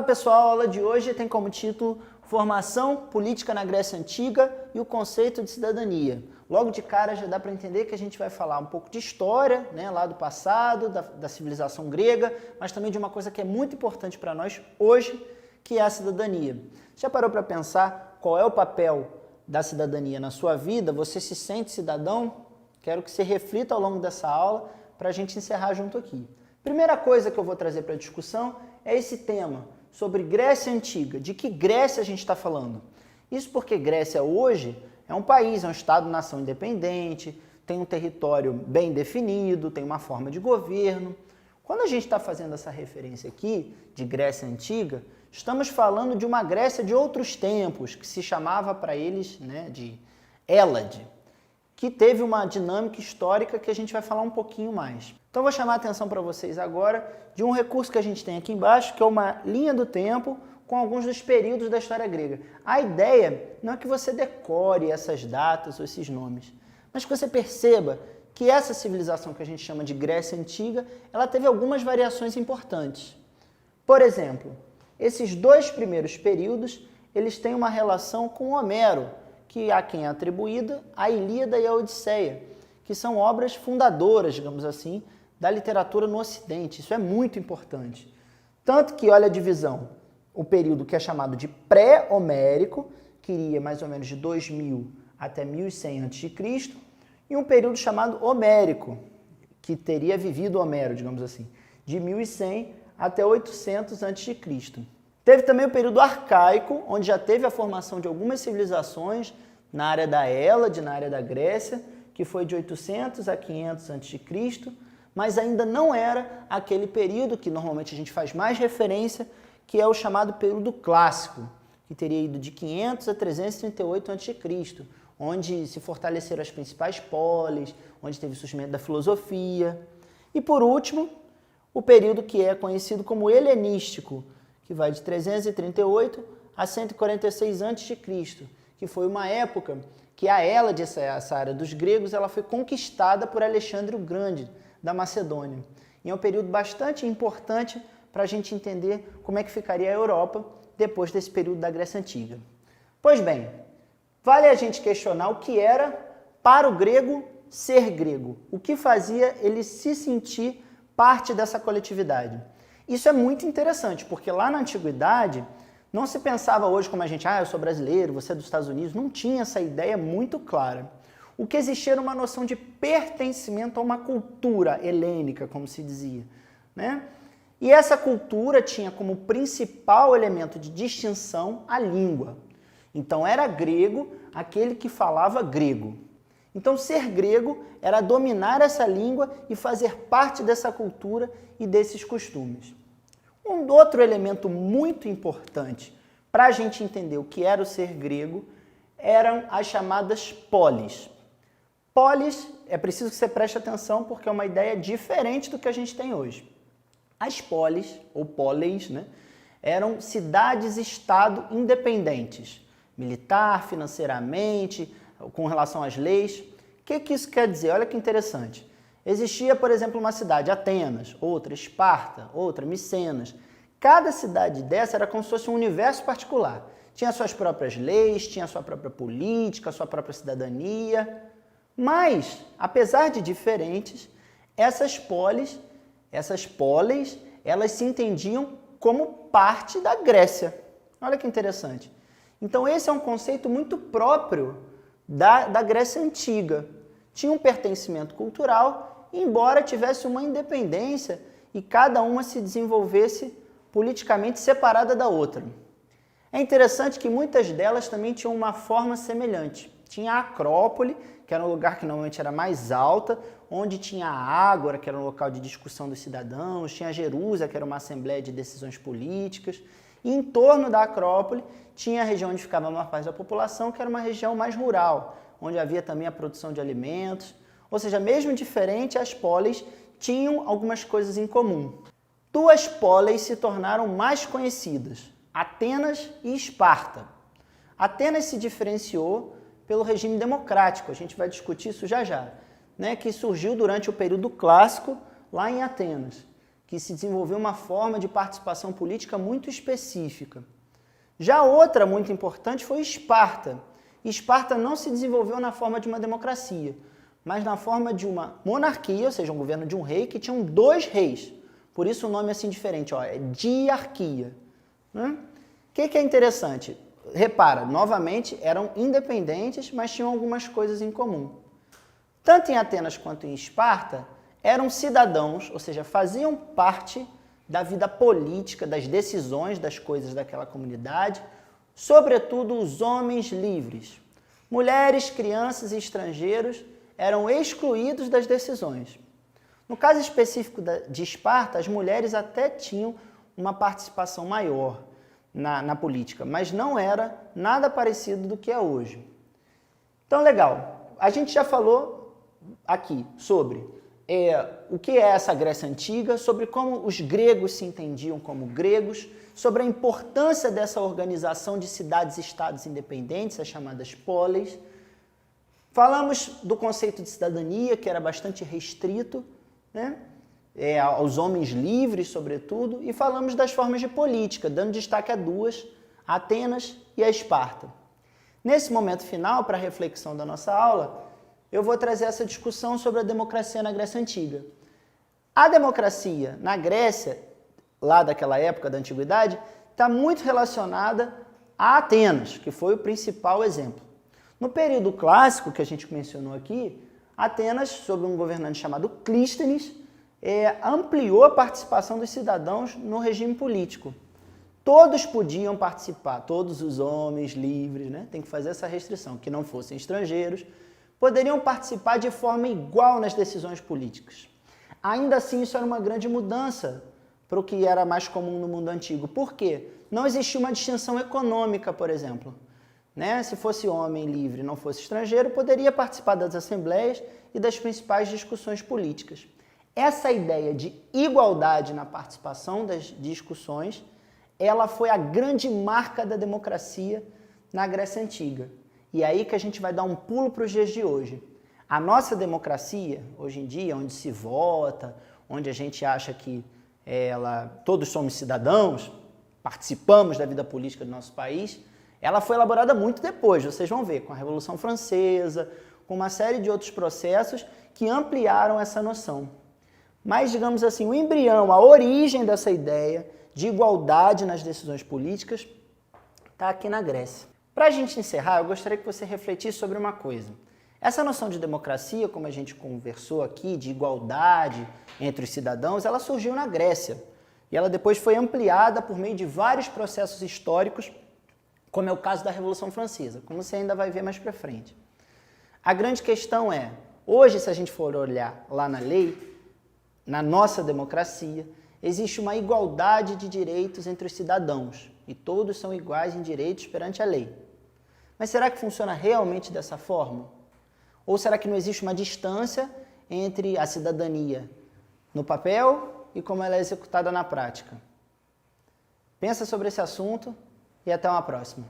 pessoal, a aula de hoje tem como título Formação Política na Grécia Antiga e o Conceito de Cidadania. Logo de cara já dá para entender que a gente vai falar um pouco de história, né, lá do passado, da civilização grega, mas também de uma coisa que é muito importante para nós hoje, que é a cidadania. Já parou para pensar qual é o papel da cidadania na sua vida? Você se sente cidadão? Quero que você reflita ao longo dessa aula para a gente encerrar junto aqui. Primeira coisa que eu vou trazer para a discussão é esse tema sobre Grécia Antiga. De que Grécia a gente está falando? Isso porque Grécia hoje é um país, é um Estado-nação independente, tem um território bem definido, tem uma forma de governo. Quando a gente está fazendo essa referência aqui de Grécia Antiga, estamos falando de uma Grécia de outros tempos, que se chamava para eles, né, de Hélade, que teve uma dinâmica histórica que a gente vai falar um pouquinho mais. Então eu vou chamar a atenção para vocês agora de um recurso que a gente tem aqui embaixo, que é uma linha do tempo com alguns dos períodos da história grega. A ideia não é que você decore essas datas ou esses nomes, mas que você perceba que essa civilização que a gente chama de Grécia Antiga, ela teve algumas variações importantes. Por exemplo, esses dois primeiros períodos, eles têm uma relação com Homero, que a quem é atribuída a Ilíada e a Odisseia, que são obras fundadoras, digamos assim, da literatura no Ocidente. Isso é muito importante. Tanto que, olha a divisão, o período que é chamado de pré-homérico, que iria mais ou menos de 2000 até 1100 a.C., e um período chamado homérico, que teria vivido Homero, digamos assim, de 1100 até 800 a.C. Teve também o período arcaico, onde já teve a formação de algumas civilizações na área da Hélade, na área da Grécia, que foi de 800 a 500 a.C., mas ainda não era aquele período que normalmente a gente faz mais referência, que é o chamado período clássico, que teria ido de 500 a 338 a.C., onde se fortaleceram as principais polis, onde teve o surgimento da filosofia. E por último, o período que é conhecido como helenístico, que vai de 338 a 146 a.C., que foi uma época que a Hélade, essa área dos gregos, ela foi conquistada por Alexandre o Grande, da Macedônia. E é um período bastante importante para a gente entender como é que ficaria a Europa depois desse período da Grécia Antiga. Pois bem, vale a gente questionar o que era para o grego ser grego, o que fazia ele se sentir parte dessa coletividade. Isso é muito interessante, porque lá na Antiguidade não se pensava hoje como a gente, eu sou brasileiro, você é dos Estados Unidos, não tinha essa ideia muito clara. O que existia era uma noção de pertencimento a uma cultura helênica, como se dizia, né? E essa cultura tinha como principal elemento de distinção a língua. Então era grego aquele que falava grego. Então ser grego era dominar essa língua e fazer parte dessa cultura e desses costumes. Um outro elemento muito importante para a gente entender o que era o ser grego eram as chamadas polis. Polis, é preciso que você preste atenção porque é uma ideia diferente do que a gente tem hoje. As polis, ou poleis, né, eram cidades-estado independentes, militar, financeiramente, com relação às leis. O que isso quer dizer? Olha que interessante. Existia, por exemplo, uma cidade, Atenas, outra Esparta, outra Micenas. Cada cidade dessa era como se fosse um universo particular. Tinha suas próprias leis, tinha sua própria política, sua própria cidadania. Mas, apesar de diferentes, essas polis, elas se entendiam como parte da Grécia. Olha que interessante. Então esse é um conceito muito próprio da Grécia Antiga. Tinha um pertencimento cultural, embora tivesse uma independência e cada uma se desenvolvesse politicamente separada da outra. É interessante que muitas delas também tinham uma forma semelhante. Tinha a Acrópole, que era um lugar que normalmente era mais alta, onde tinha a Ágora, que era um local de discussão dos cidadãos, tinha a Jerusa, que era uma assembleia de decisões políticas, e em torno da Acrópole tinha a região onde ficava a maior parte da população, que era uma região mais rural, onde havia também a produção de alimentos. Ou seja, mesmo diferente, as polis tinham algumas coisas em comum. Duas polis se tornaram mais conhecidas, Atenas e Esparta. Atenas se diferenciou pelo regime democrático, a gente vai discutir isso já já, né, que surgiu durante o período clássico lá em Atenas. que se desenvolveu uma forma de participação política muito específica. Já outra muito importante foi Esparta. Esparta não se desenvolveu na forma de uma democracia, mas na forma de uma monarquia, ou seja, um governo de um rei, que tinham 2 reis. Por isso o nome é assim diferente, ó, é diarquia. O que é interessante? Repara, novamente, eram independentes, mas tinham algumas coisas em comum. Tanto em Atenas quanto em Esparta, eram cidadãos, ou seja, faziam parte da vida política, das decisões das coisas daquela comunidade, sobretudo os homens livres. Mulheres, crianças e estrangeiros eram excluídos das decisões. No caso específico de Esparta, as mulheres até tinham uma participação maior na política, mas não era nada parecido do que é hoje. Então, legal. A gente já falou aqui sobre o que é essa Grécia Antiga, sobre como os gregos se entendiam como gregos, sobre a importância dessa organização de cidades-estados independentes, as chamadas polis. Falamos do conceito de cidadania, que era bastante restrito, né? Aos homens livres, sobretudo, e falamos das formas de política, dando destaque a 2, a Atenas e a Esparta. Nesse momento final, para a reflexão da nossa aula, eu vou trazer essa discussão sobre a democracia na Grécia Antiga. A democracia na Grécia, lá daquela época da Antiguidade, está muito relacionada a Atenas, que foi o principal exemplo. No período clássico, que a gente mencionou aqui, Atenas, sob um governante chamado Clístenes, ampliou a participação dos cidadãos no regime político. Todos podiam participar, todos os homens livres, né? Tem que fazer essa restrição, que não fossem estrangeiros, poderiam participar de forma igual nas decisões políticas. Ainda assim, isso era uma grande mudança para o que era mais comum no mundo antigo. Por quê? Não existia uma distinção econômica, por exemplo. Né? Se fosse homem livre e não fosse estrangeiro, poderia participar das assembleias e das principais discussões políticas. Essa ideia de igualdade na participação das discussões, ela foi a grande marca da democracia na Grécia Antiga. E é aí que a gente vai dar um pulo para os dias de hoje. A nossa democracia, hoje em dia, onde se vota, onde a gente acha que todos somos cidadãos, participamos da vida política do nosso país, ela foi elaborada muito depois, vocês vão ver, com a Revolução Francesa, com uma série de outros processos que ampliaram essa noção. Mas, digamos assim, o embrião, a origem dessa ideia de igualdade nas decisões políticas está aqui na Grécia. Para a gente encerrar, eu gostaria que você refletisse sobre uma coisa. Essa noção de democracia, como a gente conversou aqui, de igualdade entre os cidadãos, ela surgiu na Grécia. E ela depois foi ampliada por meio de vários processos históricos, como é o caso da Revolução Francesa, como você ainda vai ver mais para frente. A grande questão é, hoje, se a gente for olhar lá na lei, na nossa democracia, existe uma igualdade de direitos entre os cidadãos, e todos são iguais em direitos perante a lei. Mas será que funciona realmente dessa forma? Ou será que não existe uma distância entre a cidadania no papel e como ela é executada na prática? Pensa sobre esse assunto e até uma próxima.